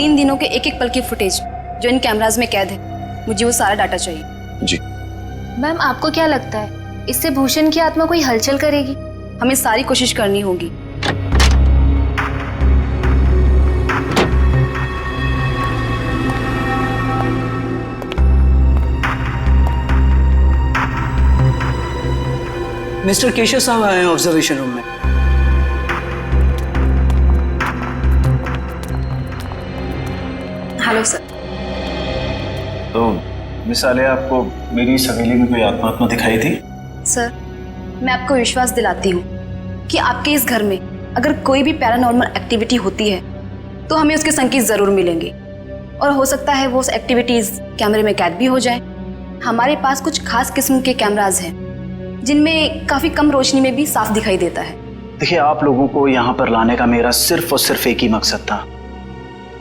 3 दिनों के एक एक पल की फुटेज जो इन कैमराज में कैद है, मुझे वो सारा डाटा चाहिए। जी मैम, आपको क्या लगता है इससे भूषण की आत्मा कोई हलचल करेगी? हमें सारी कोशिश करनी होगी। मिस्टर केशव साहब आए हैं ऑब्जर्वेशन रूम में। Hello sir. तो मिस आलिया, आपको मेरी इस हवेली में कोई आत्मा दिखाई थी? सर, मैं आपको विश्वास दिलाती हूँ कि आपके इस घर में अगर कोई भी पैरानॉर्मल एक्टिविटी होती है तो हमें उसके संकेत जरूर मिलेंगे, और हो सकता है वो उस एक्टिविटीज कैमरे में कैद भी हो जाए। हमारे पास कुछ खास किस्म के कैमराज हैं जिनमें काफी कम रोशनी में भी साफ दिखाई देता है। देखिए, आप लोगों को यहाँ पर लाने का मेरा सिर्फ और सिर्फ एक ही मकसद था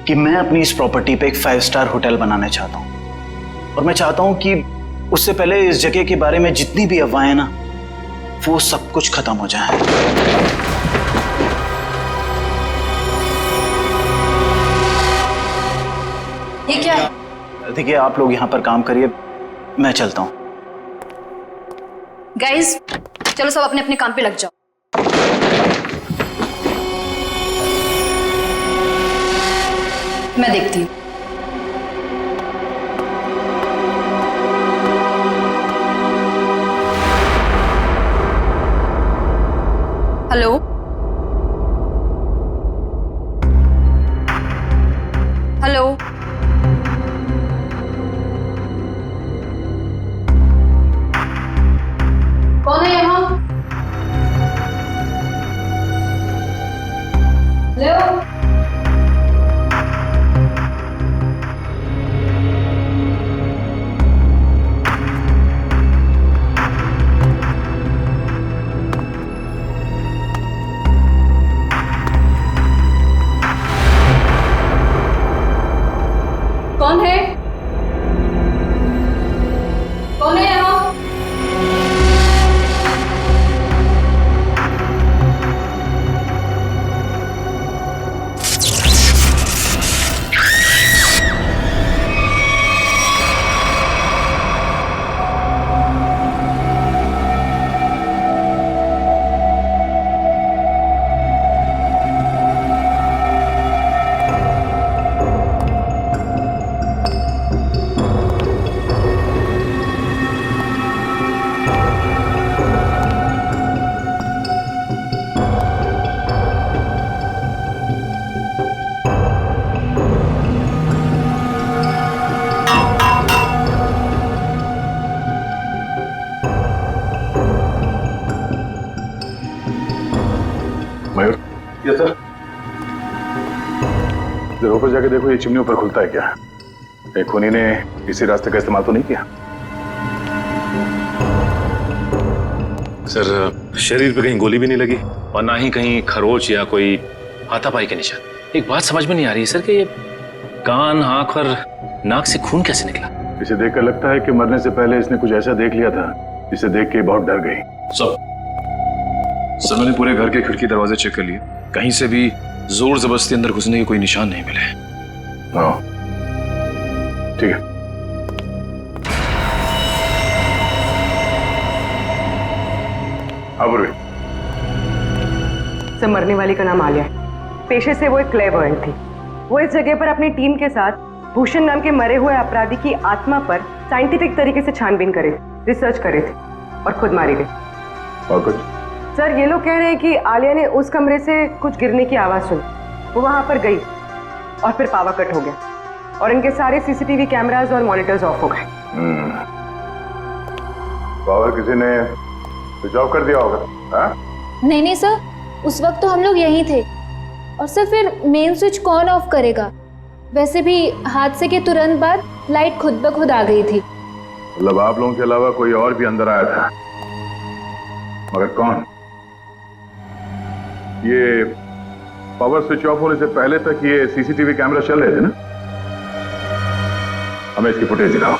कि मैं अपनी इस प्रॉपर्टी पे एक 5 स्टार होटल बनाना चाहता हूँ, और मैं चाहता हूँ कि उससे पहले इस जगह के बारे में जितनी भी अफवाहें ना, वो सब कुछ खत्म हो जाए। ये क्या है? देखिए, आप लोग यहाँ पर काम करिए, मैं चलता हूँ। गाइस, चलो सब अपने अपने काम पे लग जाओ। मैं देखती हूँ। हेलो, हेलो, कौन है यहाँ? हेलो, कौन है? कौन है यहाँ? मयूर, ये सर, जरा ऊपर जाके देखो, ये चिमनी ऊपर खुलता है क्या? एक खूनी ने इसी रास्ते का इस्तेमाल तो नहीं किया? सर, शरीर पे कहीं गोली भी नहीं लगी और ना ही कहीं खरोच या कोई हाथापाई के निशान। एक बात समझ में नहीं आ रही है सर कि ये कान, आंख और नाक से खून कैसे निकला? इसे देखकर लगता है कि मरने से पहले इसने कुछ ऐसा देख लिया था जिसे देख के बहुत डर गई। सर, मैंने पूरे घर के खिड़की दरवाजे चेक कर लिए, कहीं से भी जोर जबरदस्ती अंदर घुसने के कोई निशान नहीं मिले। हाँ, ठीक है। सर, मरने वाली का नाम आलिया है। पेशे से वो एक क्लेवर्ड थी। वो इस जगह पर अपनी टीम के साथ भूषण नाम के मरे हुए अपराधी की आत्मा पर साइंटिफिक तरीके से छानबीन करे, रिसर्च करे थे, और खुद मारी गई। और कुछ? सर, ये लोग कह रहे हैं कि आलिया ने उस कमरे से कुछ गिरने की आवाज सुनी, वो वहां पर गई और फिर पावर कट हो गया और इनके सारे सीसीटीवी कैमरास और मॉनिटर्स ऑफ हो गए। पावर किसी ने स्विच ऑफ कर दिया होगा? हाँ? नहीं सर, उस वक्त तो हम लोग यहीं थे। और सर, फिर मेन स्विच कौन ऑफ करेगा? वैसे भी हादसे के तुरंत बाद लाइट खुद ब खुद आ गई थी। मतलब आप लोगों के अलावा कोई और भी अंदर आया था, मगर कौन? ये पावर स्विच ऑफ होने से पहले तक ये सीसीटीवी कैमरा चल रहे थे ना? हमें इसकी फुटेज दिखाओ।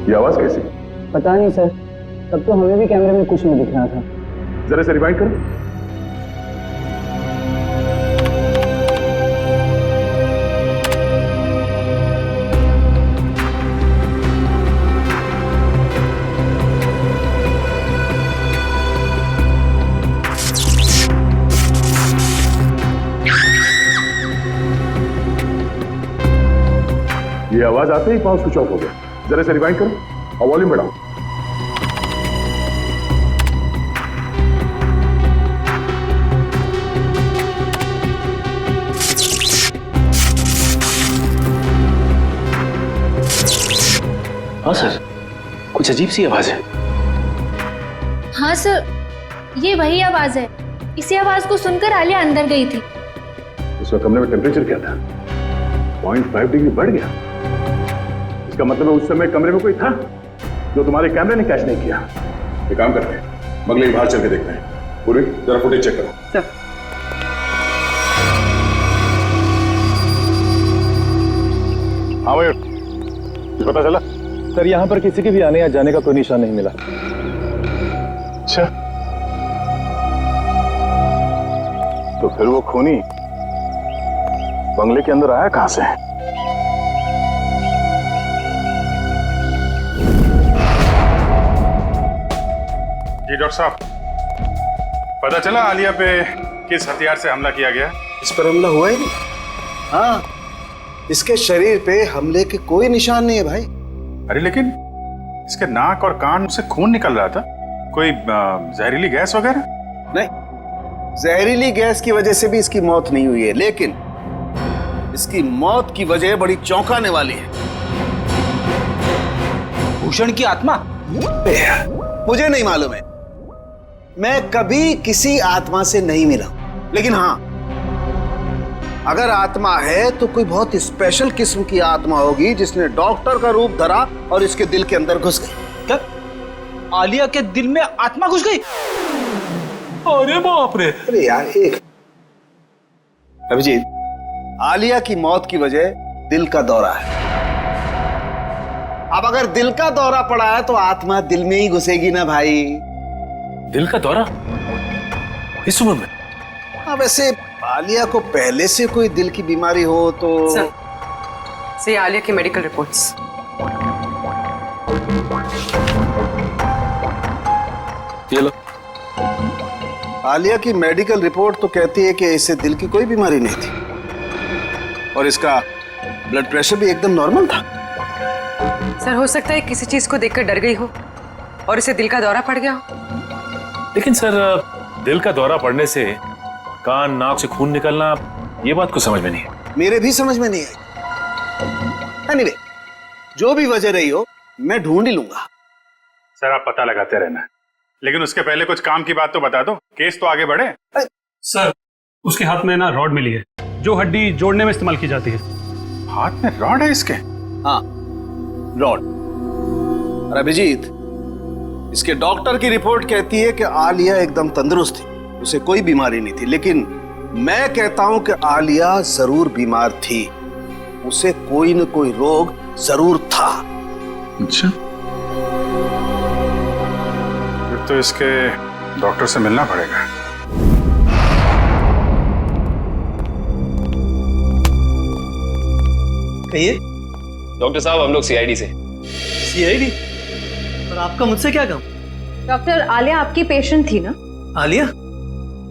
ये आवाज कैसी? पता नहीं सर, तब तो हमें भी कैमरे में कुछ नहीं दिख रहा था। जरा से रिवाइंड करो। ये आवाज आते ही पावर स्विच ऑफ हो गया। जरा से रिवाइंड करो और वॉल्यूम बढ़ाओ। हाँ सर, कुछ अजीब सी आवाज है। हाँ सर, ये वही आवाज है। इसी आवाज को सुनकर आलिया अंदर गई थी। उस वक्त कमरे में टेम्परेचर क्या था? 0.5 डिग्री बढ़ गया। इसका मतलब है उस समय कमरे में कोई था जो तुम्हारे कैमरे ने कैच नहीं किया। एक काम करते हैं, बगले के बाहर चल के देखते हैं। पूरी जरा फुटेज चेक करो। सर हाँ भाई, कुछ पता चला? सर यहाँ पर किसी के भी आने या जाने का कोई निशान नहीं मिला। अच्छा, तो फिर वो खूनी बंगले के अंदर आया कहां से? जी डॉक्टर साहब, पता चला आलिया पे किस हथियार से हमला किया गया? इस पर हमला हुआ ही नहीं। हाँ, इसके शरीर पे हमले के कोई निशान नहीं है भाई। अरे लेकिन इसके नाक और कान से खून निकल रहा था। कोई जहरीली गैस वगैरह? नहीं, जहरीली गैस की वजह से भी इसकी मौत नहीं हुई है, लेकिन इसकी मौत की वजह बड़ी चौंकाने वाली है। भूषण की आत्मा? मुझे नहीं मालूम है, मैं कभी किसी आत्मा से नहीं मिला, लेकिन हाँ, अगर आत्मा है तो कोई बहुत स्पेशल किस्म की आत्मा होगी जिसने डॉक्टर का रूप धरा और इसके दिल के अंदर घुस गई। क्या आलिया के दिल में आत्मा घुस गई? अरे बाप रे! अरे यार, एक अभिजीत, आलिया की मौत की वजह दिल का दौरा है। अब अगर दिल का दौरा पड़ा है तो आत्मा दिल में ही घुसेगी ना भाई। दिल का दौरा इस उम्र में? हाँ, वैसे आलिया को पहले से कोई दिल की बीमारी हो तो सर आलिया की मेडिकल रिपोर्ट्स। ये लो। आलिया की मेडिकल रिपोर्ट तो कहती है कि इसे दिल की कोई बीमारी नहीं थी और इसका ब्लड प्रेशर भी एकदम नॉर्मल था। सर हो सकता है किसी चीज को देखकर डर गई हो और इसे दिल का दौरा पड़ गया हो। लेकिन सर, दिल का दौरा पड़ने से कान नाक से खून निकलना, ये बात को समझ में नहीं है। मेरे भी समझ में नहीं आई। एनीवे, जो भी वजह रही हो, मैं ढूंढ ही लूंगा। सर आप पता लगाते रहना, लेकिन उसके पहले कुछ काम की बात तो बता दो, केस तो आगे बढ़े। सर, उसके हाथ में ना रॉड मिली है जो हड्डी जोड़ने में इस्तेमाल की जाती है। हाथ में रॉड है इसके? हाँ, रॉड। और अभिजीत, इसके डॉक्टर की रिपोर्ट कहती है कि आलिया एकदम तंदुरुस्त थी, उसे कोई बीमारी नहीं थी, लेकिन मैं कहता हूं कि आलिया जरूर बीमार थी, उसे कोई न कोई रोग जरूर था। अच्छा, फिर तो इसके डॉक्टर से मिलना पड़ेगा। कहिए। डॉक्टर साहब, हम लोग सीआईडी से। सीआईडी? और आपका मुझसे क्या काम? डॉक्टर, आलिया आपकी पेशेंट थी ना? आलिया?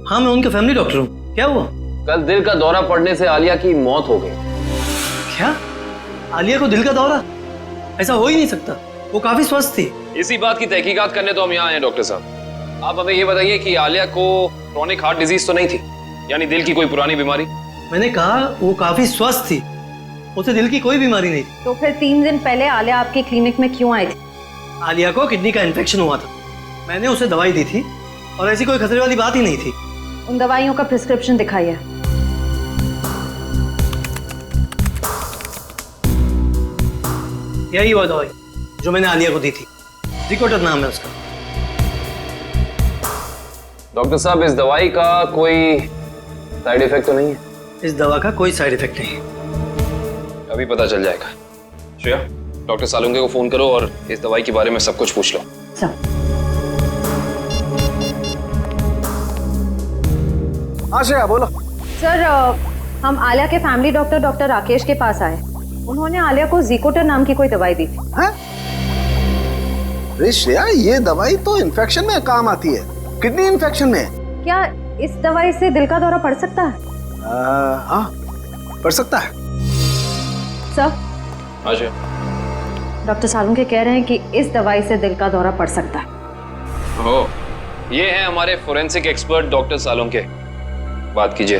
हाँ, मैं उनका फैमिली डॉक्टर हूँ। क्या हुआ? कल दिल का दौरा पड़ने से आलिया की मौत हो गई। क्या? आलिया को दिल का दौरा? ऐसा हो ही नहीं सकता, वो काफी स्वस्थ थी। इसी बात की तहकीकात करने तो हम यहाँ आए डॉक्टर साहब। आप हमें ये बताइए कि आलिया को क्रोनिक हार्ट डिजीज तो नहीं थी, यानी दिल की कोई पुरानी बीमारी? मैंने कहा वो काफी स्वस्थ थी, उसे दिल की कोई बीमारी नहीं थी। तो फिर 3 दिन पहले आलिया आपकी क्लिनिक में क्यों आई थी? आलिया को किडनी का इन्फेक्शन हुआ था, मैंने उसे दवाई दी थी और ऐसी कोई खतरे वाली बात ही नहीं थी। उन दवाइयों का प्रिस्क्रिप्शन दिखाइए। यही वो दवाई जो मैंने आलिया को दी थी, जिकोटर नाम है उसका। डॉक्टर साहब, इस दवाई का कोई साइड इफेक्ट तो नहीं है? इस दवा का कोई साइड इफेक्ट नहीं है। अभी पता चल जाएगा। श्रेया, डॉक्टर सालुंके को फोन करो और इस दवाई के बारे में सब कुछ पूछ लो। श्रेया बोलो। सर हम आलिया के फैमिली डॉक्टर डॉक्टर राकेश के पास आए। उन्होंने आलिया को ज़िकोटर नाम की कोई दवाई दी थी। अरे श्रेया, ये दवाई तो इन्फेक्शन में काम आती है, किडनी इन्फेक्शन में। क्या इस दवाई से दिल का दौरा पड़ सकता है? हाँ, पड़ सकता है। सर अच्छा, डॉक्टर सालुंके कह रहे हैं कि इस दवाई से दिल का दौरा पड़ सकता है। हो, ये है हमारे फोरेंसिक एक्सपर्ट डॉक्टर सालुंके, बात कीजिए।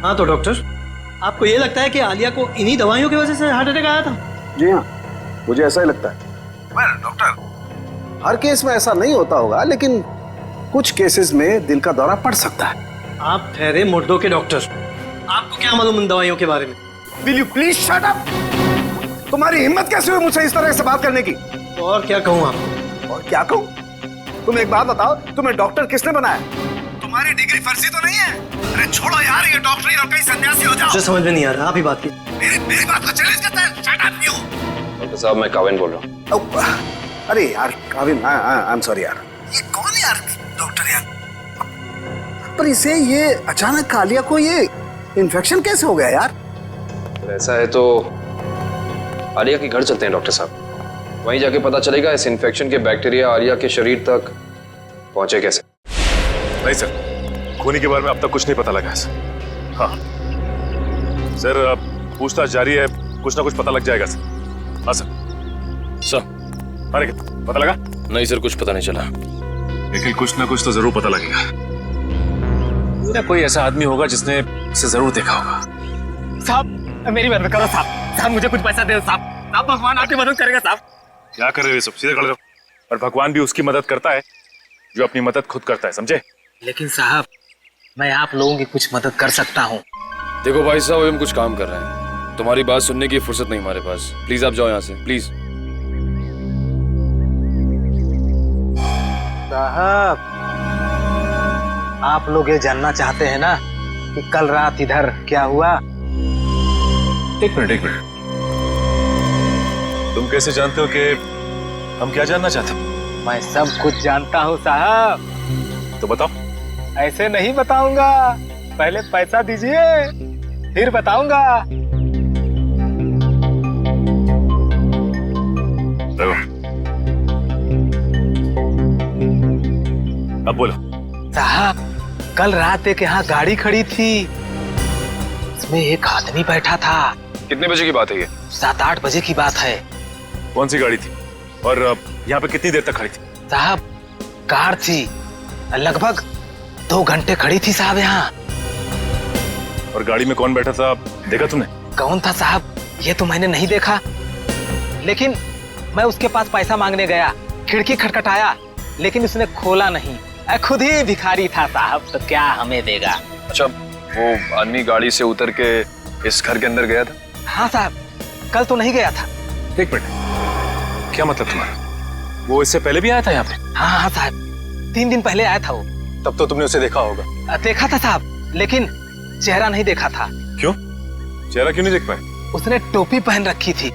हाँ तो डॉक्टर, आपको ये लगता है कि आलिया को इन्हीं दवाइयों की वजह से हार्ट अटैक आया था? जी हाँ, मुझे ऐसा ही लगता है। डॉक्टर, हर केस में ऐसा नहीं होता होगा, लेकिन कुछ केसेस में दिल का दौरा पड़ सकता है। आप ठहरे मुर्दों के डॉक्टर, आपको क्या मालूम उन दवाइयों के बारे में? Will you please shut up? तुम्हारी हिम्मत कैसे हुई मुझसे इस तरह से बात करने की? और क्या कहूँ आपको? और क्या कहूँ? तुम एक बात बताओ, तुम्हें डॉक्टर किसने बनाया? तुम्हारी डिग्री फर्जी तो नहीं है? अरे छोड़ो यार ये डॉक्टरी और कहीं सन्यासी हो जाओ। मुझे समझ में नहीं आ रहा, आप ही बात कीजिए। मेरी बात को चैलेंज करता है। Shut up you! डॉक्टर साहब, मैं काविन बोल रहा हूँ। अरे यार काविन, आई एम सॉरी यार। ये कौन यार डॉक्टर यार? पर इसे ये अचानक आलिया को ये इन्फेक्शन कैसे हो गया यार? ऐसा है तो आलिया के घर चलते हैं डॉक्टर साहब, वहीं जाके पता चलेगा इस इन्फेक्शन के बैक्टीरिया आलिया के शरीर तक पहुंचे कैसे। नहीं सर, खूनी के बारे में अब तक कुछ नहीं पता लगा है सर। हाँ सर, पूछताछ जारी है, कुछ ना कुछ पता लग जाएगा सर। हाँ सर। सर, अरे पता लगा? नहीं सर, कुछ पता नहीं चला, लेकिन कुछ ना कुछ तो जरूर पता लगेगा। कोई ऐसा आदमी होगा जिसने इसे जरूर देखा होगा। साहब मेरी मदद करो साहब, साहब मुझे कुछ पैसा दे साहब, साहब भगवान आपकी मदद करेगा साहब। क्या कर रहे हो सब, सीधे खड़े रहो। और भगवान भी उसकी मदद करता है जो अपनी मदद खुद करता है, समझे? लेकिन साहब मैं आप लोगों की कुछ मदद कर सकता हूँ। देखो भाई साहब, हम कुछ काम कर रहे हैं, तुम्हारी बात सुनने की फुर्सत नहीं हमारे पास। प्लीज आप जाओ यहाँ से, प्लीज। साहब आप लोग ये जानना चाहते हैं ना कि कल रात इधर क्या हुआ? एक मिनट। तुम कैसे जानते हो कि हम क्या जानना चाहते हैं? मैं सब कुछ जानता हूँ साहब। तो बताओ। ऐसे नहीं बताऊंगा, पहले पैसा दीजिए फिर बताऊंगा। अब बोलो। साहब कल रात एक यहाँ गाड़ी खड़ी थी, उसमें एक आदमी बैठा था। कितने बजे की बात है ये? 7-8 बजे की बात है। कौन सी गाड़ी थी और यहाँ पे कितनी देर तक खड़ी थी? साहब कार थी, लगभग 2 घंटे खड़ी थी साहब यहाँ। और गाड़ी में कौन बैठा था देखा तुमने? कौन था साहब ये तो मैंने नहीं देखा, लेकिन मैं उसके पास पैसा मांगने गया, खिड़की खटखटाया लेकिन उसने खोला नहीं। खुद ही भिखारी था साहब, तो क्या हमें देगा। अच्छा, वो आदमी गाड़ी से उतर के इस घर के अंदर गया था? हाँ साहब, कल तो नहीं गया था। एक मिनट, क्या मतलब तुम्हारा? वो इससे पहले भी आया था यहाँ पे? हाँ साहब, 3 दिन पहले आया था वो। तब तो तुमने उसे देखा होगा? देखा था साहब, लेकिन चेहरा नहीं देखा था। क्यों? चेहरा क्यों नहीं देख पाए? उसने टोपी पहन रखी थी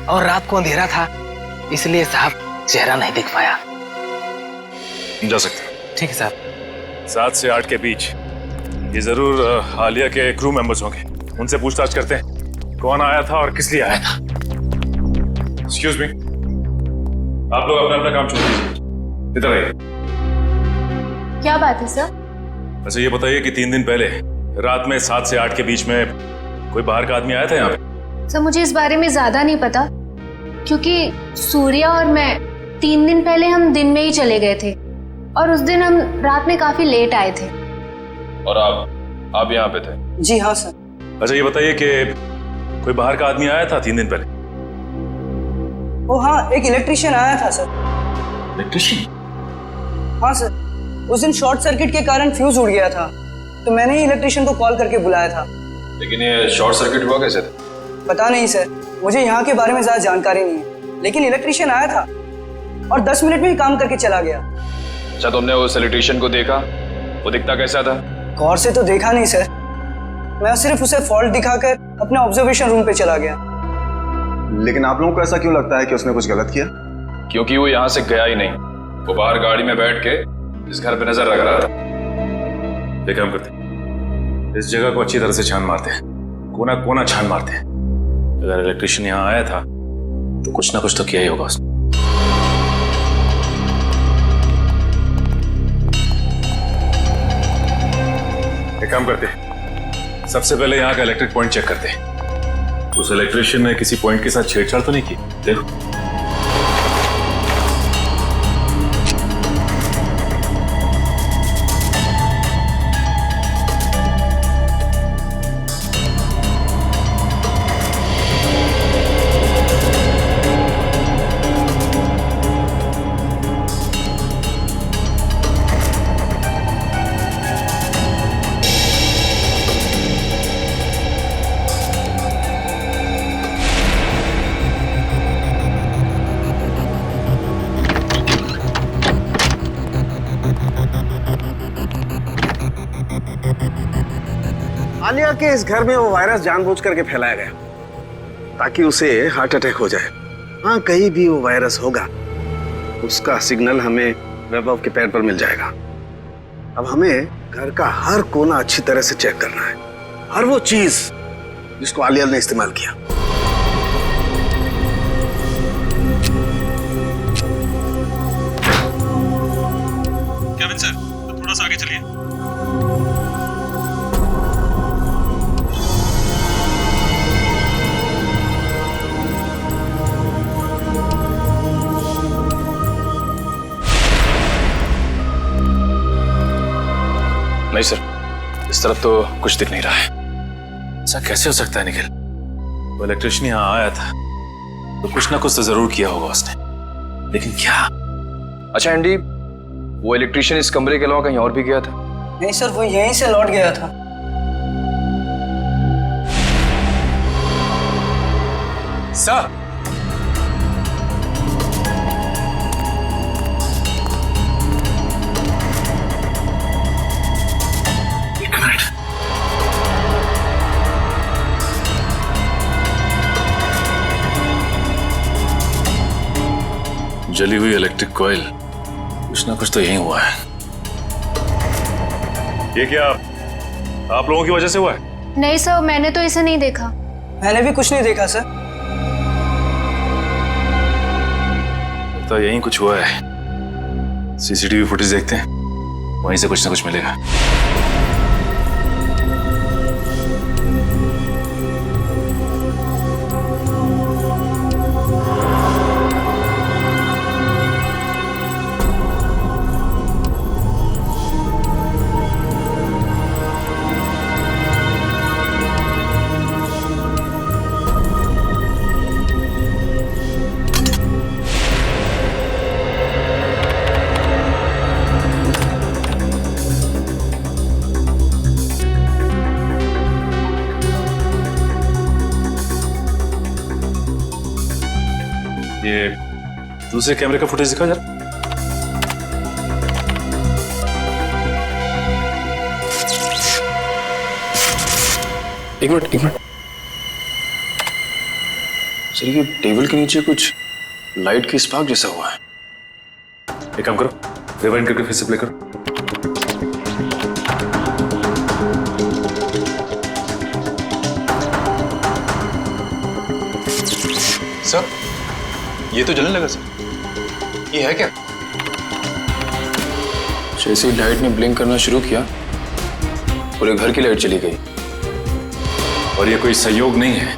और रात को अंधेरा था, इसलिए साहब चेहरा नहीं देख पाया। जा सकते। ठीक है साहब। 7 से 8 के बीच ये जरूर आलिया के क्रू मेंबर्स होंगे, उनसे पूछताछ करते हैं कौन आया था और किस लिए आया था। एक्सक्यूज मी, आप लोग अपना अपना काम छोड़ दीजिए, इधर आइए। क्या बात है सर? अच्छा ये बताइए कि 3 दिन पहले रात में 7 से 8 के बीच में कोई बाहर का आदमी आया था यहाँ पे? सर मुझे इस बारे में ज्यादा नहीं पता, क्योंकि सूर्या और मैं 3 दिन पहले हम दिन में ही चले गए थे और उस दिन हम रात में काफी लेट आए थे। और आप यहाँ पे थे? जी हाँ सर। अच्छा ये बताइए कि कोई बाहर का आदमी आया था 3 दिन पहले? ओ हाँ, एक इलेक्ट्रिशियन आया था सर। इलेक्ट्रिशियन? हाँ सर, उस दिन शॉर्ट सर्किट के कारण फ्यूज उड़ गया था, तो मैंने ही इलेक्ट्रिशियन को कॉल करके बुलाया था। लेकिन ये शॉर्ट सर्किट हुआ कैसे था? पता नहीं सर, मुझे यहाँ के बारे में ज्यादा जानकारी नहीं है, लेकिन इलेक्ट्रिशियन आया था और 10 मिनट में ही काम करके चला गया। अच्छा, तुमने उस इलेक्ट्रिशियन को देखा? वो दिखता कैसा था? गौर से तो देखा नहीं सर, मैं सिर्फ उसे फॉल्ट दिखाकर अपने ऑब्जर्वेशन रूम पे चला गया। लेकिन आप लोगों को ऐसा क्यों लगता है कि उसने कुछ गलत किया? क्योंकि वो यहाँ से गया ही नहीं, वो बाहर गाड़ी में बैठ के इस घर पे नजर रख रहा था। एक काम करते हैं, इस जगह को अच्छी तरह से छान मारते हैं, कोना कोना छान मारते हैं। अगर इलेक्ट्रिशियन यहाँ आया था तो कुछ ना कुछ तो किया ही होगा उसने। एक काम करते हैं, सबसे पहले यहाँ का इलेक्ट्रिक पॉइंट चेक करते हैं। उस इलेक्ट्रिशियन ने किसी पॉइंट के साथ छेड़छाड़ तो नहीं की? देखो। आलिया के इस घर में वो वायरस जानबूझ करके फैलाया गया ताकि उसे हार्ट अटैक हो जाए। हाँ, कहीं भी वो वायरस होगा उसका सिग्नल हमें वैभव के पैर पर मिल जाएगा। अब हमें घर का हर कोना अच्छी तरह से चेक करना है, हर वो चीज जिसको आलिया ने इस्तेमाल किया। केविन सर, थोड़ा सा आगे चलिए। नहीं सर, इस तरफ तो कुछ दिख नहीं रहा है। ऐसा कैसे हो सकता है निखिल? वो इलेक्ट्रिशियन यहाँ आया था तो कुछ ना कुछ तो जरूर किया होगा उसने, लेकिन क्या? अच्छा एंडी, वो इलेक्ट्रिशियन इस कमरे के अलावा कहीं और भी गया था? नहीं सर, वो यहीं से लौट गया था। सर, जली हुई इलेक्ट्रिक कॉइल, कुछ ना कुछ तो यही हुआ है। ये क्या आप लोगों की वजह से हुआ है? नहीं सर, मैंने तो इसे नहीं देखा। मैंने भी कुछ नहीं देखा सर। तो यही कुछ हुआ है। सीसीटीवी फुटेज देखते हैं, वहीं से कुछ ना कुछ मिलेगा। ये दूसरे कैमरे का फुटेज दिखा जरा। एक मिनट सर, ये टेबल के नीचे कुछ लाइट की स्पार्क जैसा हुआ है। एक काम करो, रिवाइंड करके फिर से प्ले करो। सर, ये तो जलने लगा सर। ये है क्या? जैसे ही लाइट ने ब्लिंक करना शुरू किया, पूरे घर की लाइट चली गई। और ये कोई संयोग नहीं है,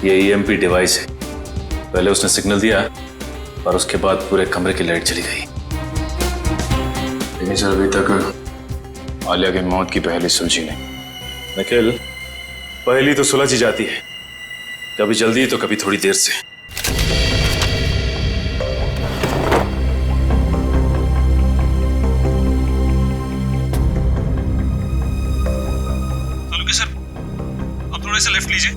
ये ईएमपी डिवाइस है। पहले उसने सिग्नल दिया और उसके बाद पूरे कमरे की लाइट चली गई। लेकिन सर, अभी तक आलिया की मौत की पहली सुलझी नहीं। निखिल, पहली तो सुलझ ही जाती है, कभी जल्दी तो कभी थोड़ी देर से। सर, अब थोड़े से लेफ्ट लीजिए।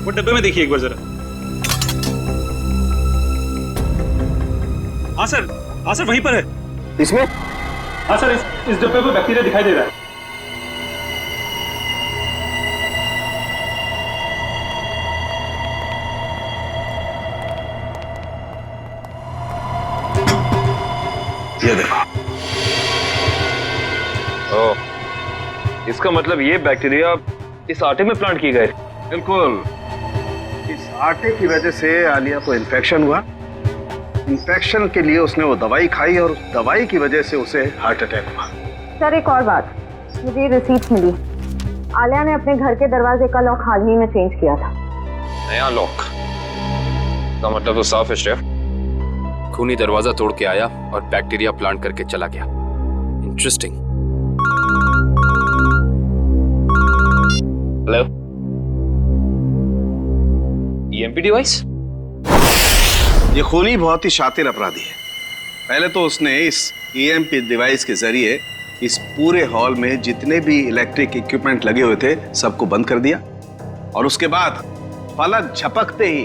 वो डब्बे में देखिए एक बार जरा। हाँ सर वहीं पर है। इसमें? हाँ सर, इस डब्बे पर बैक्टीरिया दिखाई दे रहा है। ये देखो। ओह, इसका मतलब ये बैक्टीरिया इस आटे में प्लांट की गए। बिल्कुल, इस आटे की वजह से आलिया को इन्फेक्शन हुआ। इन्फेक्शन के लिए उसने वो दवाई खाई और उस दवाई की वजह से उसे हार्ट अटैक हुआ। सर एक और बात, मुझे ये रिसीट मिली। आलिया ने अपने घर के दरवाजे का लॉक हाल ही में चेंज किया था। नया लॉक का मतलब तो साफ है शेफ। खूनी दरवाजा तोड़ के आया और बैक्टीरिया प्लांट करके चला गया। इंटरेस्टिंग। Hello, EMP device? ये खूनी बहुत ही शातिर अपराधी है। पहले तो उसने इस ईएमपी डिवाइस के जरिए इस पूरे हॉल में जितने भी इलेक्ट्रिक इक्विपमेंट लगे हुए थे सबको बंद कर दिया, और उसके बाद पलक झपकते ही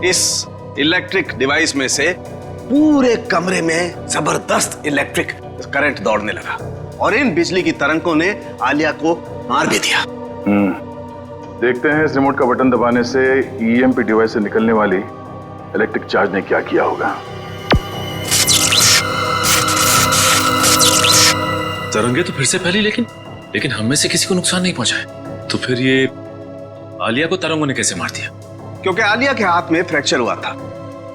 इस इलेक्ट्रिक डिवाइस में से पूरे कमरे में जबरदस्त इलेक्ट्रिक करंट दौड़ने लगा और इन बिजली की तरंगों ने आलिया को मार भी दिया। देखते हैं इस रिमोट का बटन दबाने से ईएमपी डिवाइस से निकलने वाली इलेक्ट्रिक चार्ज ने क्या किया होगा। तरंगे तो फिर से फैली, लेकिन हम में से किसी को नुकसान नहीं पहुंचा है। तो फिर ये आलिया को तरंगों ने कैसे मार दिया? क्योंकि आलिया के हाथ में फ्रैक्चर हुआ था।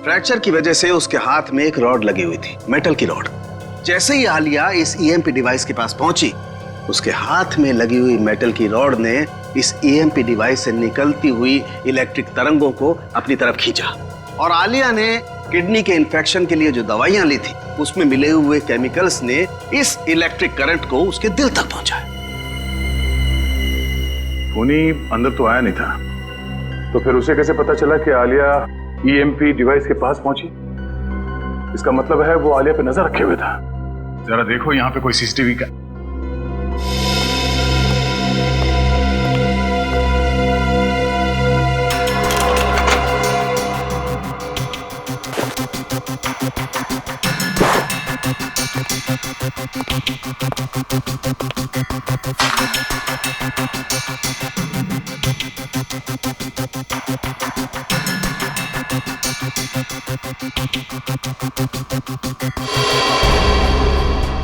फ्रैक्चर की वजह से उसके हाथ में एक रॉड लगी हुई थी, मेटल की रॉड। जैसे ही आलिया इस ईएमपी डिवाइस के पास पहुंची, उसके हाथ में लगी हुई मेटल की रॉड ने इस ईएमपी डिवाइस से निकलती हुई इलेक्ट्रिक तरंगों को अपनी तरफ खींचा, और आलिया ने किडनी के इन्फेक्शन के लिए जो दवाइयां ली थी उसमें मिले हुए केमिकल्स ने इस इलेक्ट्रिक करंट को उसके दिल तक पहुंचाया। खूनी अंदर तो आया नहीं था, तो फिर उसे कैसे पता चला कि आलिया ईएमपी डिवाइस के पास पहुंची? इसका मतलब है वो आलिया पे नजर रखे हुए था। जरा देखो यहाँ पे कोई सीसीटीवी का।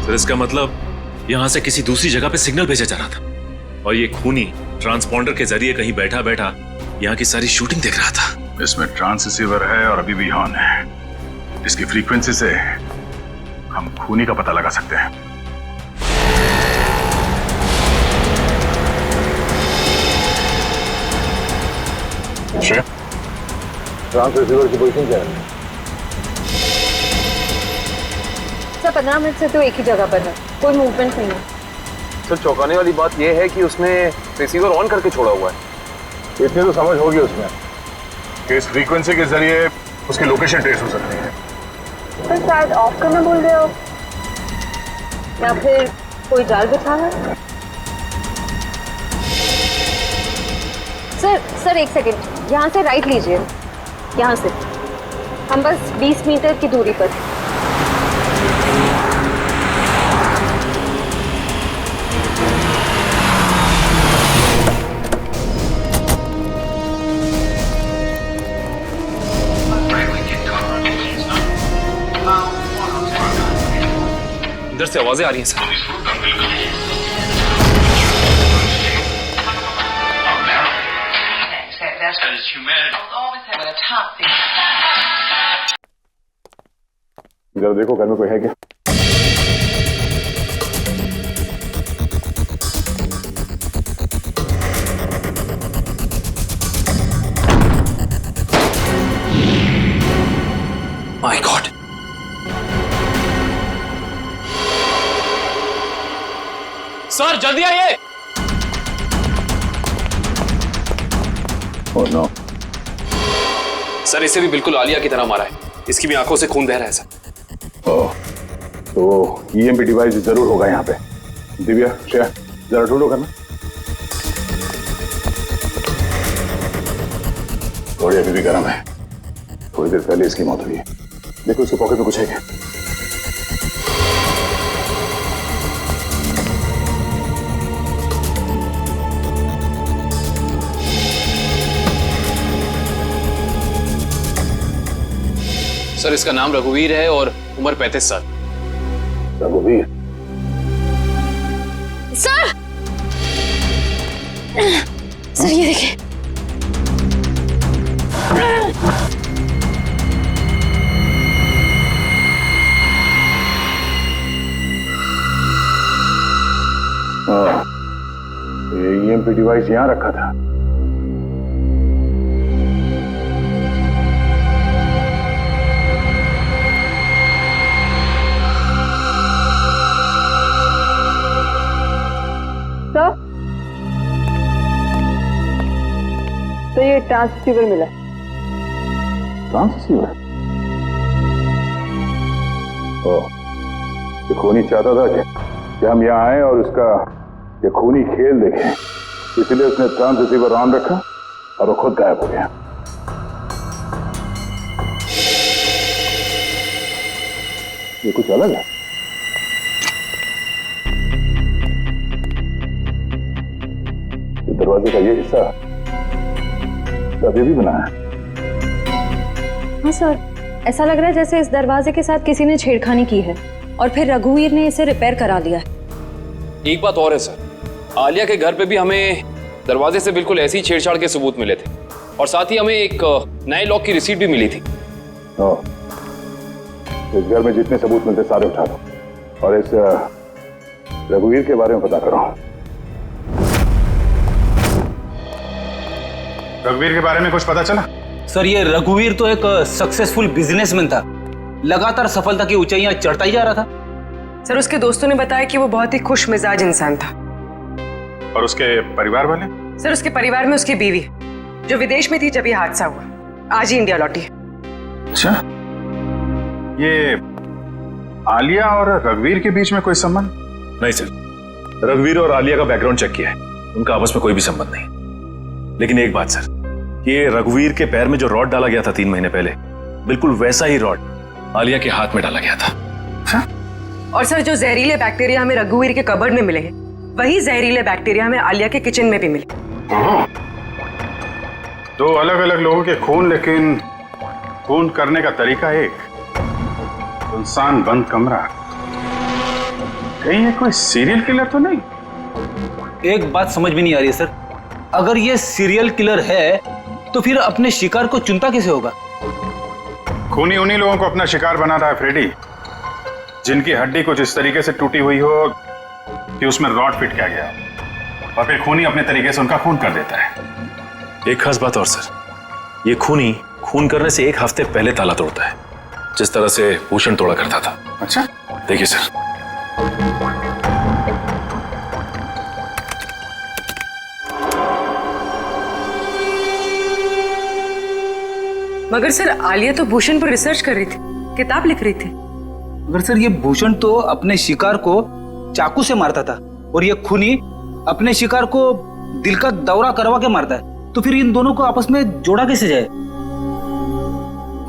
सर इसका मतलब यहां से किसी दूसरी जगह पे सिग्नल भेजा जा रहा था, और ये खूनी ट्रांसपॉन्डर के जरिए कहीं बैठा बैठा यहाँ की सारी शूटिंग देख रहा था। इसमें ट्रांस रिसीवर है और अभी भी ऑन है। इसकी फ्रीक्वेंसी से हम खूनी का पता लगा सकते हैं। ट्रांस रिसीवर की पोजीशन क्या है? सर 15 मिनट से तो एक ही जगह पर है, कोई मूवमेंट नहीं है। सर चौंकाने वाली बात यह है कि उसने रिसीवर ऑन करके छोड़ा हुआ है। इतनी तो समझ होगी उसमें कि इस फ्रीक्वेंसी के जरिए उसकी लोकेशन ट्रेस हो सकती है। सर शायद ऑफ करना भूल गए हो, या फिर कोई जाल बिछा है। सर एक सेकंड, यहाँ से राइट लीजिए। यहाँ से हम बस 20 मीटर की दूरी पर। इधर से आवाजें आ रही हैं सर। जरा देखो घर में कोई है क्या? माय गॉड, सर जल्दी आइए। Oh no. सर इसे भी बिल्कुल आलिया की तरह मारा है, इसकी भी आंखों से खून बह रहा है सर। ओह, तो ईएमपी डिवाइस जरूर होगा यहाँ पे। दिव्या, श्रेया, जरा ढूंढो करना। थोड़ी अभी भी गर्म है, थोड़ी देर पहले इसकी मौत हुई है। देखो उसके पॉकेट में कुछ है क्या? सर इसका नाम रघुवीर है और उम्र 35 साल। रघुवीर? सर सर ये देखिए। हाँ, ये ईएमपी डिवाइस यहां रखा था। तो ये ट्रांससीवर मिला। ट्रांससीवर? ये खूनी चाहता था कि हम यहाँ आए और उसका ये खूनी खेल देखें, इसलिए उसने ट्रांससीवर ऑन रखा और वो खुद गायब हो गया। ये कुछ अलग है। दरवाजे का ये हिस्सा अभी भी बना है। हाँ सर, ऐसा लग रहा है जैसे इस दरवाजे के साथ किसी ने छेड़खानी की है और फिर रघुवीर ने इसे रिपेयर करा लिया है। एक बात और है सर, आलिया के घर पे भी हमें दरवाजे से बिल्कुल ऐसी छेड़छाड़ के सबूत मिले थे और साथ ही हमें एक नए लॉक की रिसीट भी मिली थी। इस घर में जितने सबूत मिलते सारे उठा दो और इस रघुवीर के बारे में पता करो। रघुवीर के बारे में कुछ पता चला? सर ये रघुवीर तो एक सक्सेसफुल बिजनेसमैन था, लगातार सफलता की ऊंचाइयां चढ़ता ही जा रहा था। सर उसके दोस्तों ने बताया कि वो बहुत ही खुश मिजाज इंसान था। और उसके परिवार वाले? सर उसके परिवार में उसकी बीवी जो विदेश में थी जब ये हादसा हुआ, आज ही इंडिया लौटी है। अच्छा, ये आलिया और रघुवीर के बीच में कोई संबंध? नहीं सर, रघुवीर और आलिया का बैकग्राउंड चेक किया है, उनका आपस में कोई भी संबंध नहीं। लेकिन एक बात सर, ये रघुवीर के पैर में जो रॉड डाला गया था 3 महीने पहले, बिल्कुल वैसा ही रॉड आलिया के हाथ में डाला गया था। और सर जो जहरीले बैक्टीरिया हमें रघुवीर के कबर्ड में मिले हैं, वही जहरीले बैक्टीरिया हमें आलिया के किचन में भी मिले। 2 अलग अलग लोगों के खून, लेकिन खून करने का तरीका एक। इंसान बंद कमरा, कहीं ये कोई सीरियल किलर तो नहीं? एक बात समझ में नहीं आ रही है सर, अगर ये सीरियल किलर है तो फिर अपने शिकार को चुनता कैसे होगा? खूनी उन्हीं लोगों को अपना शिकार बना रहा है फ्रेडी, जिनकी हड्डी कुछ इस तरीके से टूटी हुई हो कि उसमें रॉड फिट किया गया, और फिर खूनी अपने तरीके से उनका खून कर देता है। एक खास बात और सर, ये खूनी खून करने से 1 हफ्ते पहले ताला तोड़ता है, जिस तरह से भूषण तोड़ा करता था। अच्छा, देखिए सर। मगर सर आलिया तो भूषण पर रिसर्च कर रही थी, किताब लिख रही थी। मगर सर ये भूषण तो अपने शिकार को चाकू से मारता था और ये खूनी अपने शिकार को दिल का दौरा करवा के मारता है, तो फिर इन दोनों को आपस में जोड़ा कैसे जाए?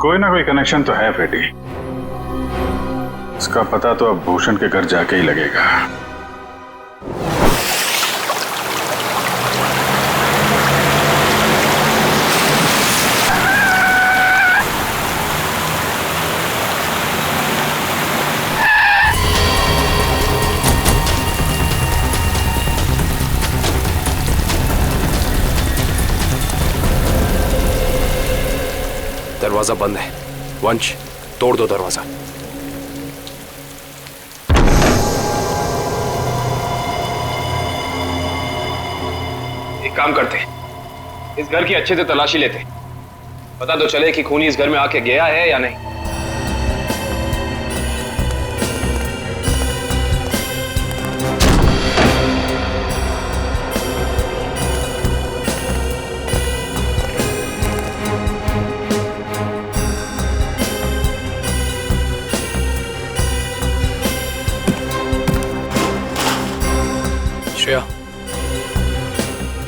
कोई ना कोई कनेक्शन तो है फ्रेडी, इसका पता तो अब भूषण के घर जाके ही लगेगा। दरवाजा बंद है, वंश तोड़ दो दरवाजा। एक काम करते, इस घर की अच्छे से तलाशी लेते, पता तो चले कि खूनी इस घर में आके गया है या नहीं। श्रेया,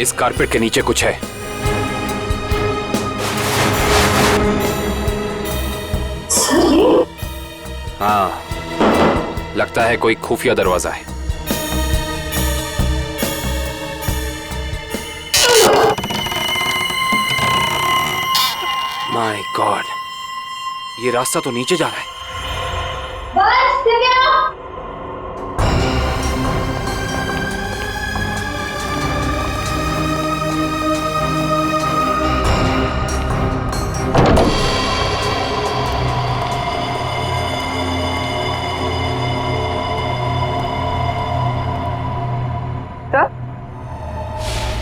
इस कारपेट के नीचे कुछ है। हाँ, लगता है कोई खुफिया दरवाजा है। माय गॉड, ये रास्ता तो नीचे जा रहा है।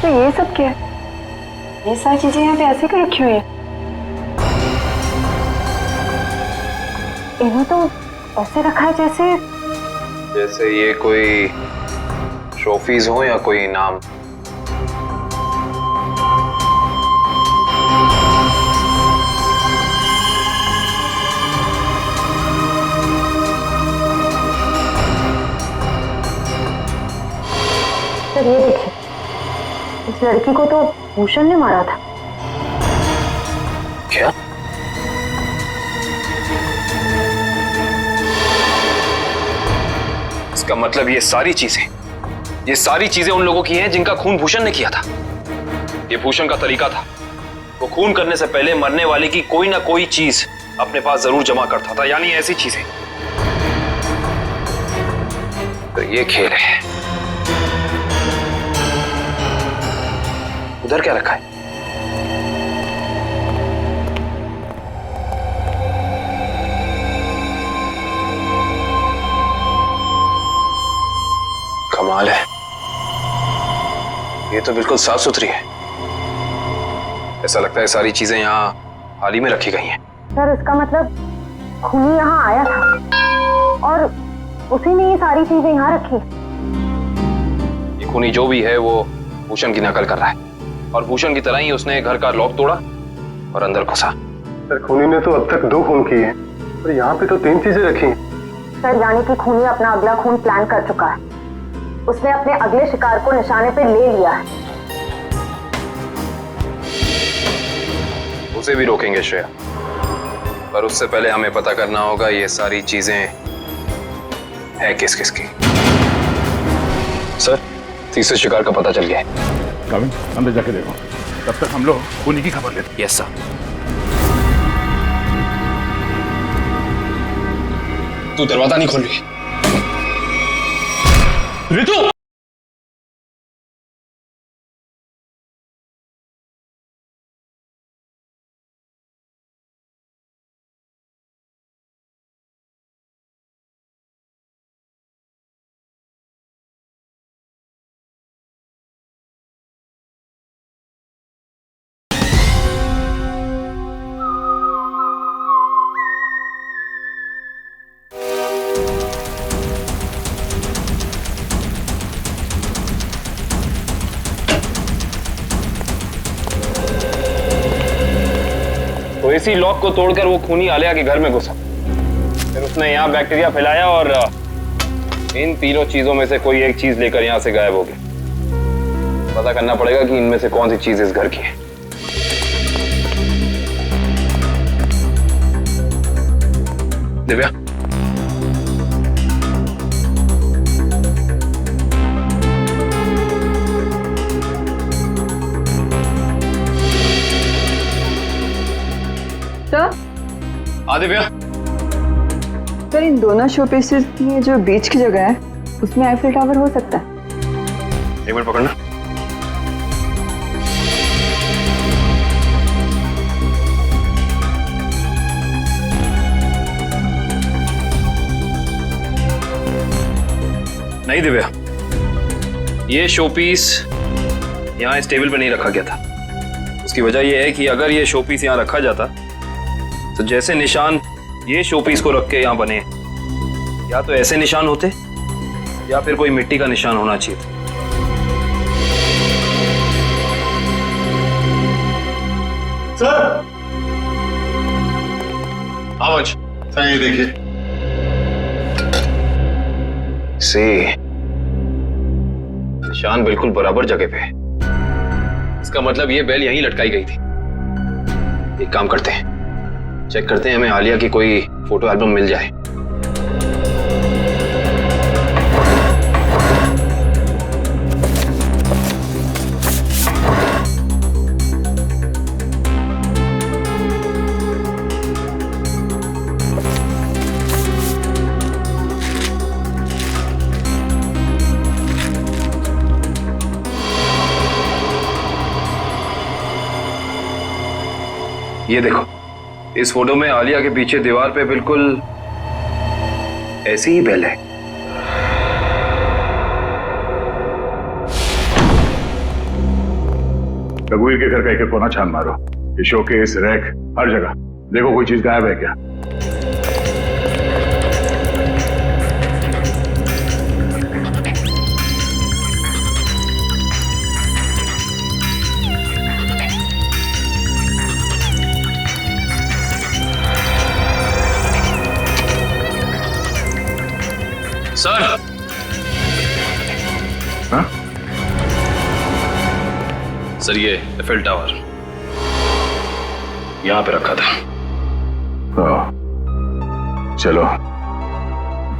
तो ये सब क्या है? ये सारी चीजें यहाँ पे ऐसे क्यों रखी हुई है? इन्हें तो ऐसे रखा है जैसे ये कोई ट्रॉफीज हो या कोई इनाम। सर ये देखिए, इस लड़की को तो भूषण ने मारा था। क्या? इसका मतलब ये सारी चीजें उन लोगों की हैं जिनका खून भूषण ने किया था। ये भूषण का तरीका था, वो खून करने से पहले मरने वाले की कोई ना कोई चीज अपने पास जरूर जमा करता था, यानी ऐसी चीजें। तो ये खेल है। उधर क्या रखा है? कमाल है, ये तो बिल्कुल साफ सुथरी है। ऐसा लगता है सारी चीजें यहाँ हाल ही में रखी गई हैं। सर इसका मतलब खूनी यहाँ आया था और उसी ने ये सारी चीजें यहाँ रखी। ये खूनी जो भी है वो भूषण की नकल कर रहा है, और भूषण की तरह ही उसने घर का लॉक तोड़ा और अंदर घुसा। सर खूनी ने तो अब तक 2 खून किए हैं और यहाँ पे तो 3 चीजें रखी हैं। सर यानी कि खूनी अपना अगला खून प्लान कर चुका है। उसने अपने अगले शिकार को निशाने पे ले लिया है। उसे भी रोकेंगे श्रेया, पर उससे पहले हमें पता करना होगा ये सारी चीजें है किस किस की। सर, तीसरे शिकार का पता चल गया है। काविन, अंदर जाके देखो, तब तक हम लोग खूनी की खबर लेते हैं। Yes sir. तू दरवाजा नहीं खोल रही ऋतु। तो इसी लॉक को तोड़कर वो खूनी आलिया के घर में घुसा, फिर उसने यहाँ बैक्टीरिया फैलाया और इन तीनों चीजों में से कोई एक चीज लेकर यहाँ से गायब हो गया। पता करना पड़ेगा कि इनमें से कौन सी चीज इस घर की है। दिव्या, दिव्या, सर इन दोनों शो पीसेस में जो बीच की जगह है उसमें आईफिल टावर हो सकता है। एक मिनट पकड़ना। नहीं दिव्या, ये शोपीस यहाँ इस टेबल पर नहीं रखा गया था। उसकी वजह यह है कि अगर ये शोपीस यहाँ रखा जाता तो जैसे निशान ये शोपीस को रख के यहाँ बने, या तो ऐसे निशान होते या फिर कोई मिट्टी का निशान होना चाहिए था। सर, आवाज सर ये देखिए। निशान बिल्कुल बराबर जगह पे है। इसका मतलब ये बेल यहीं लटकाई गई थी। एक काम करते हैं, चेक करते हैं हमें आलिया की कोई फोटो एल्बम मिल जाए। ये देखो, इस फोटो में आलिया के पीछे दीवार पे बिल्कुल ऐसी ही बेल है। रघुवीर के घर का एक कोना छान मारो, ये शोकेस, रैक, हर जगह देखो कोई चीज गायब है क्या। सर। हाँ? सर ये एफएल टावर यहां पे रखा था। चलो,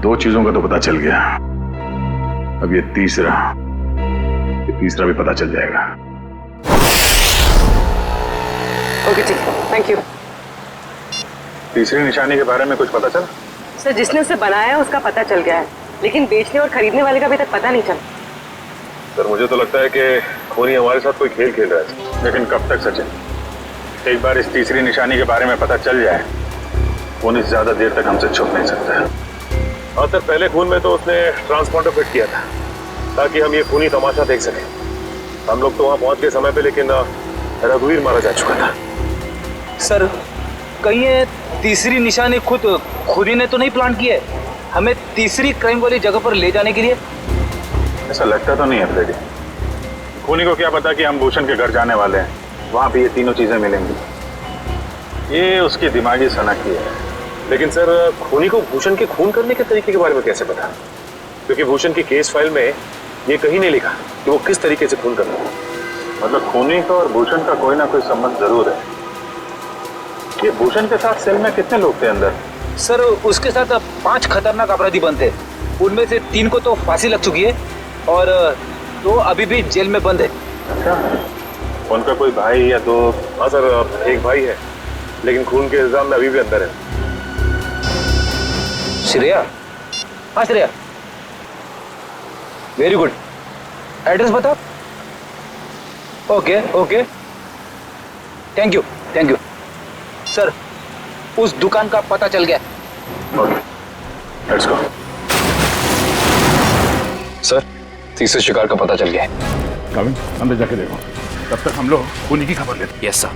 दो चीजों का तो पता चल गया, अब ये तीसरा भी पता चल जाएगा। ओके ठीक है, थैंक यू। तीसरी निशानी के बारे में कुछ पता चला? सर, जिसने उसे बनाया उसका पता चल गया है, लेकिन बेचने और खरीदने वाले का अभी तक पता नहीं चला। सर मुझे तो लगता है कि खूनी हमारे साथ कोई खेल खेल रहा है। लेकिन कब तक सचिन? एक बार इस तीसरी निशानी के बारे में पता चल जाए, खूनी ज्यादा देर तक हमसे छुप नहीं सकता है। हाँ सर, पहले खून में तो उसने ट्रांसपॉन्डर फिट किया था ताकि हम ये खूनी तमाशा देख सकें। हम लोग तो वहाँ पहुँच गए समय पे, लेकिन रघुवीर मारा जा चुका था। सर कहीं ये तीसरी निशानी खुद ही ने तो नहीं प्लान की है हमें तीसरी क्राइम वाली जगह पर ले जाने के लिए? ऐसा लगता तो नहीं है फ्रेडी। खूनी को क्या पता कि हम भूषण के घर जाने वाले हैं, वहां भी ये तीनों चीजें मिलेंगी। ये उसकी दिमागी सनकी है। लेकिन सर, खूनी को भूषण के खून करने के तरीके के बारे में कैसे पता? क्योंकि भूषण की केस फाइल में ये कहीं नहीं लिखा कि वो किस तरीके से खून करता है। मतलब खूनी का और भूषण का कोई ना कोई संबंध जरूर है। ये भूषण के साथ सेल में कितने लोग थे अंदर? सर उसके साथ 5 खतरनाक अपराधी बंद थे, उनमें से 3 को तो फांसी लग चुकी है और 2 अभी भी जेल में बंद है। अच्छा, उनका कोई भाई या दो? हाँ सर, एक भाई है, लेकिन खून के इल्जाम में अभी भी अंदर है। श्रेया? हाँ श्रेया, वेरी गुड। एड्रेस बताओ। Okay okay, thank you thank you. Sir उस दुकान का पता चल गया। Okay, let's go. सर तीसरे शिकार का पता चल गया है। कमिंग, अंदर जाके देखो, तब तक हम लोग खूनी की खबर लेते हैं। Yes sir.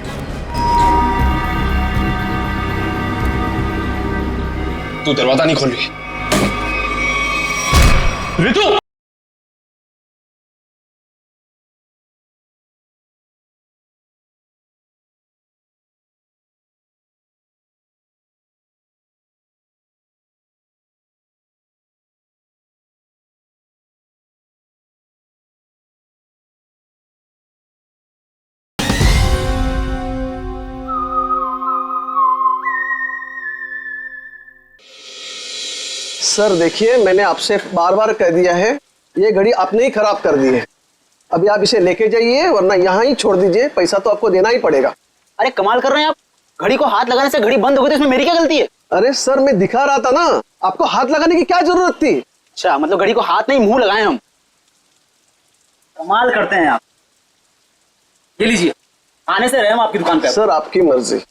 तू दरवाजा नहीं खोल रही रितु। सर देखिए, मैंने आपसे बार बार कह दिया है, ये घड़ी आपने ही खराब कर दी है। अभी आप इसे लेके जाइए, वरना यहाँ ही छोड़ दीजिए, पैसा तो आपको देना ही पड़ेगा। अरे कमाल कर रहे हैं आप, घड़ी को हाथ लगाने से घड़ी बंद हो गई तो इसमें मेरी क्या गलती है? अरे सर, मैं दिखा रहा था ना, आपको हाथ लगाने की क्या जरूरत थी? अच्छा, मतलब घड़ी को हाथ नहीं मुंह लगाए हम। कमाल करते हैं आप। ये लीजिए, आने से रहे हम आपकी दुकान पे। सर आपकी मर्जी।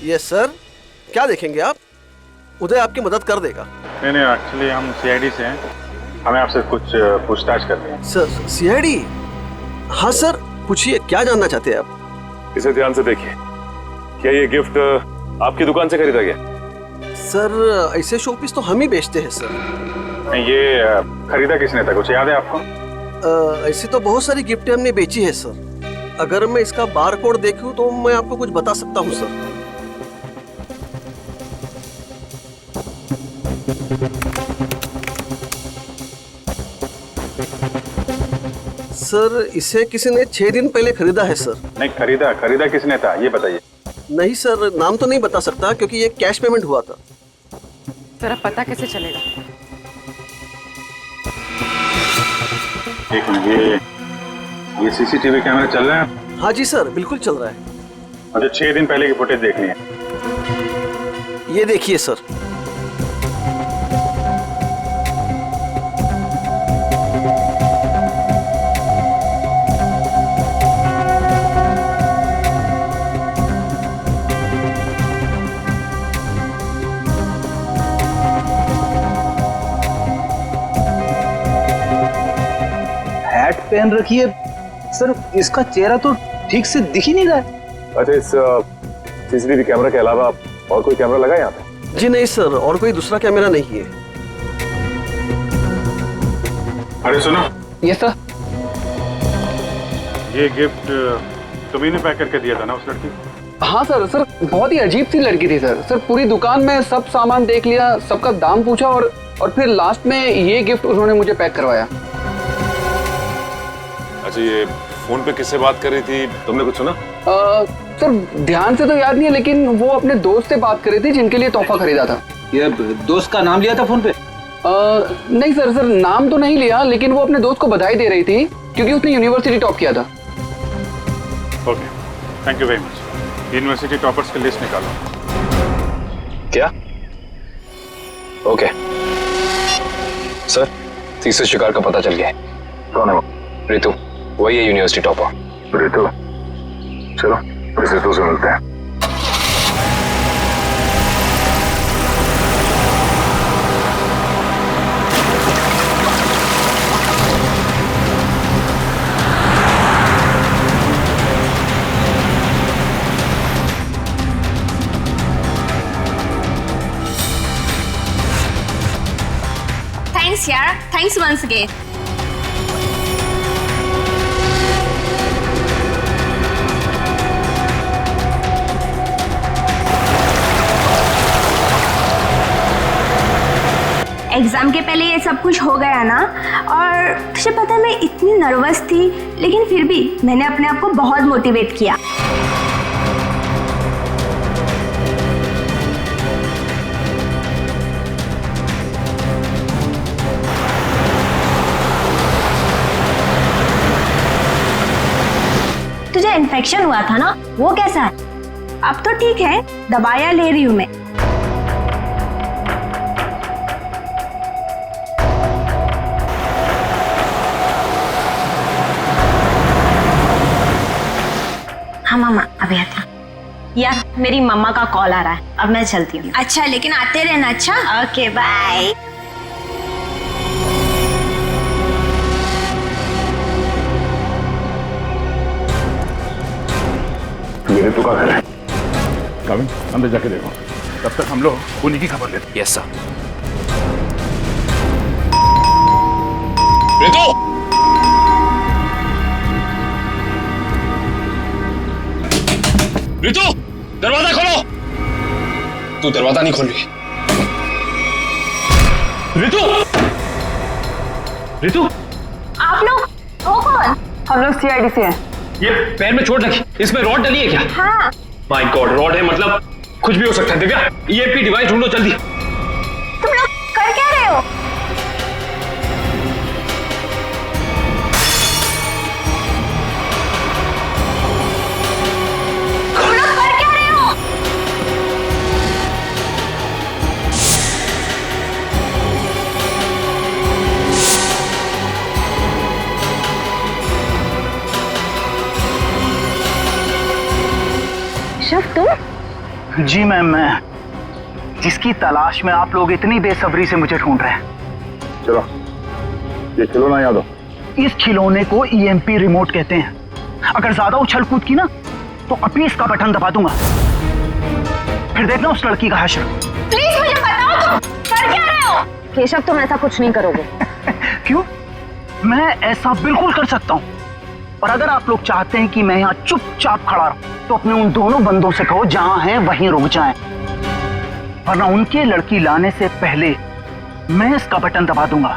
यस सर, क्या देखेंगे आप? उदय आपकी मदद कर देगा। नहीं, एक्चुअली हम सीआईडी से हैं, हमें आपसे कुछ पूछताछ करनी है। Sir CID? हाँ सर, पूछिए, क्या जानना चाहते हैं आप? इसे ध्यान से देखिए, क्या ये गिफ्ट आपकी दुकान से खरीदा गया? सर ऐसे शोपीस तो हम ही बेचते हैं सर। नहीं, ये खरीदा किसने था, कुछ याद है आपको? ऐसी तो बहुत सारी गिफ्टें हमने बेची है सर, अगर मैं इसका बार कोड देखूं तो मैं आपको कुछ बता सकता हूं सर। सर इसे किसी ने 6 दिन पहले खरीदा है सर। नहीं, खरीदा किसने था ये बताइए। नहीं सर, नाम तो नहीं बता सकता क्योंकि ये कैश पेमेंट हुआ था। सर अब पता कैसे चलेगा? एक मिनट, ये सीसीटीवी कैमरा चल रहा है? हाँ जी सर, बिल्कुल चल रहा है। मुझे 6 दिन पहले की फुटेज देखनी है। ये देखिए सर। हैट पहन रखी है सर, इसका चेहरा तो ठीक से दिख ही नहीं रहा है। अच्छा, इस सीसीटीवी कैमरा के अलावा और कोई कैमरा लगा यहाँ पे? जी नहीं सर, और कोई दूसरा कैमरा नहीं है। अरे सुनो। Yes sir. ये गिफ्ट तुम्ही ने पैक करके दिया था ना उस लड़की? हाँ सर। सर बहुत ही अजीब सी लड़की थी सर। सर पूरी दुकान में सब सामान देख लिया, सबका दाम पूछा और फिर लास्ट में ये गिफ्ट उन्होंने मुझे पैक करवाया। अच्छा, ये फोन पे किससे बात कर रही थी, तुमने कुछ सुना? सर ध्यान से तो याद नहीं है, लेकिन वो अपने दोस्त से बात कर रही थी जिनके लिए तोहफा खरीदा था। ये दोस्त का नाम लिया था फोन पे? नहीं सर, नाम तो नहीं लिया, लेकिन वो अपने दोस्त को बधाई दे रही थी क्योंकि उसने यूनिवर्सिटी टॉप किया था। Okay, thank you very much. University toppers की लिस्ट निकालो। क्या? ओके सर, तीसरे शिकार का पता चल गया है। कौन है वो? रितु, वही है यूनिवर्सिटी टॉपर। रितु, चलो इस रितु से मिलते हैं। थैंक्स यार, थैंक्स वंस अगेन। एग्जाम के पहले ये सब कुछ हो गया ना, और तुझे पता है मैं इतनी नर्वस थी, लेकिन फिर भी मैंने अपने आप को बहुत मोटिवेट किया। तुझे इन्फेक्शन हुआ था ना, वो कैसा है? अब तो ठीक है, दवाइयाँ ले रही हूँ मैं। हाँ मामा, अभी आता। यार मेरी मम्मा का कॉल आ रहा है, अब मैं चलती हूँ। अच्छा, लेकिन आते रहना। अच्छा, ओके बाय। ये रितु का घर है। कविन, अंदर जाके देखो, तब तक हम लोग उन्हीं की खबर लेते हैं। Yes sir. रितु! रितु, दरवाजा खोलो। तू दरवाजा नहीं खोल रही। रितु! रितु! आप लोग हो कौन? हम लोग सीआईडी से हैं। ये पैर में चोट लगी, इसमें रॉड डली है क्या? हाँ। माय गॉड, रॉड है मतलब कुछ भी हो सकता है। दिव्या, ईएमपी डिवाइस ढूंढो जल्दी। तुम लोग कर क्या रहे हो? तुम लोग कर क्या रहे हो? शिव, तुम? जी मैम, मैं जिसकी तलाश में आप लोग इतनी बेसब्री से मुझे ढूंढ रहे हैं। चलो, ये खिलौना याद हो। इस खिलौने को ईएमपी रिमोट कहते हैं। अगर ज्यादा उछल कूद की ना तो अभी इसका बटन दबा दूंगा, फिर देखना उस लड़की का हश्र। प्लीज मुझे बताओ, तुम कर क्या रहे हो? केशव, तुम ऐसा कुछ नहीं करोगे। क्यों? मैं ऐसा बिल्कुल कर सकता हूँ। और अगर आप लोग चाहते हैं कि मैं यहाँ चुपचाप खड़ा रहूं, तो अपने उन दोनों बंदों से कहो जहां हैं वहीं रुक जाएं, वरना उनके लड़की लाने से पहले मैं इसका बटन दबा दूंगा,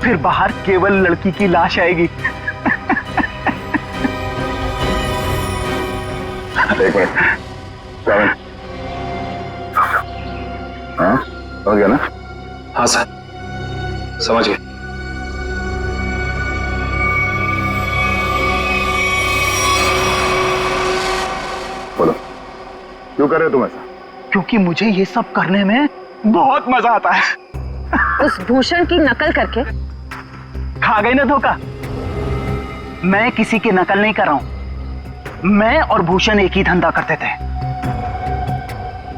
फिर बाहर केवल लड़की की लाश आएगी। एक मिनट, श्रावण, हाँ समझ गया ना? हाँ सर, समझ गए। बोलो, क्यों कर रहे हो तुम ऐसा? क्योंकि मुझे ये सब करने में बहुत मजा आता है। उस भूषण की नकल करके खा गई ना धोखा। मैं किसी की नकल नहीं कर रहा हूं। मैं और भूषण एक ही धंधा करते थे,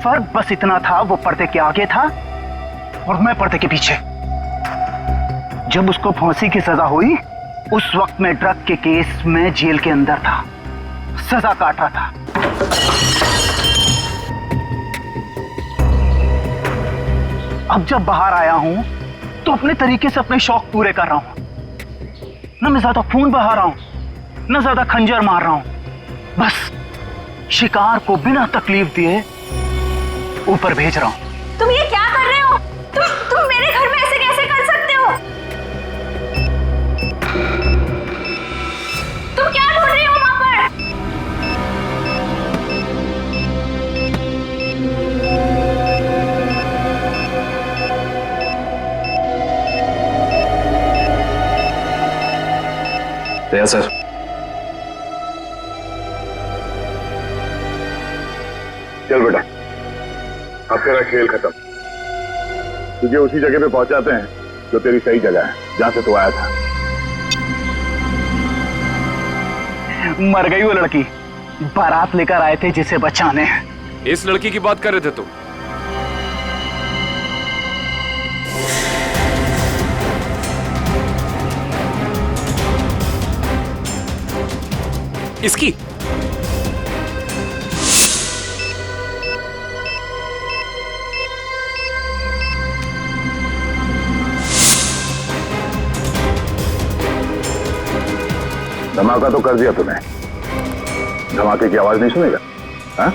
फर्क बस इतना था, वो पर्दे के आगे था और मैं पर्दे के पीछे। जब उसको फांसी की सजा हुई, उस वक्त मैं ड्रग के केस में जेल के अंदर था, सजा काट रहा था। अब जब बाहर आया हूं तो अपने तरीके से अपने शौक पूरे कर रहा हूं। ना मैं ज्यादा खून बहा रहा हूं, ना ज्यादा खंजर मार रहा हूं, बस शिकार को बिना तकलीफ दिए ऊपर भेज रहा हूं। तुम ये क्या कर रहे हो? तुम मेरे घर में ऐसे कैसे कर सकते हो? तुम क्या ढूंढ रहे हो वहां पर? दया सर, चल बेटा, अब तेरा खेल खत्म। तुझे उसी जगह पे पहुंचाते हैं जो तेरी सही जगह है, जहां से तू आया था। मर गई वो लड़की, बारात लेकर आए थे जिसे बचाने। इस लड़की की बात कर रहे थे तुम? इसकी? धमाका तो कर दिया तूने, धमाके की आवाज नहीं सुनेगा? हाँ?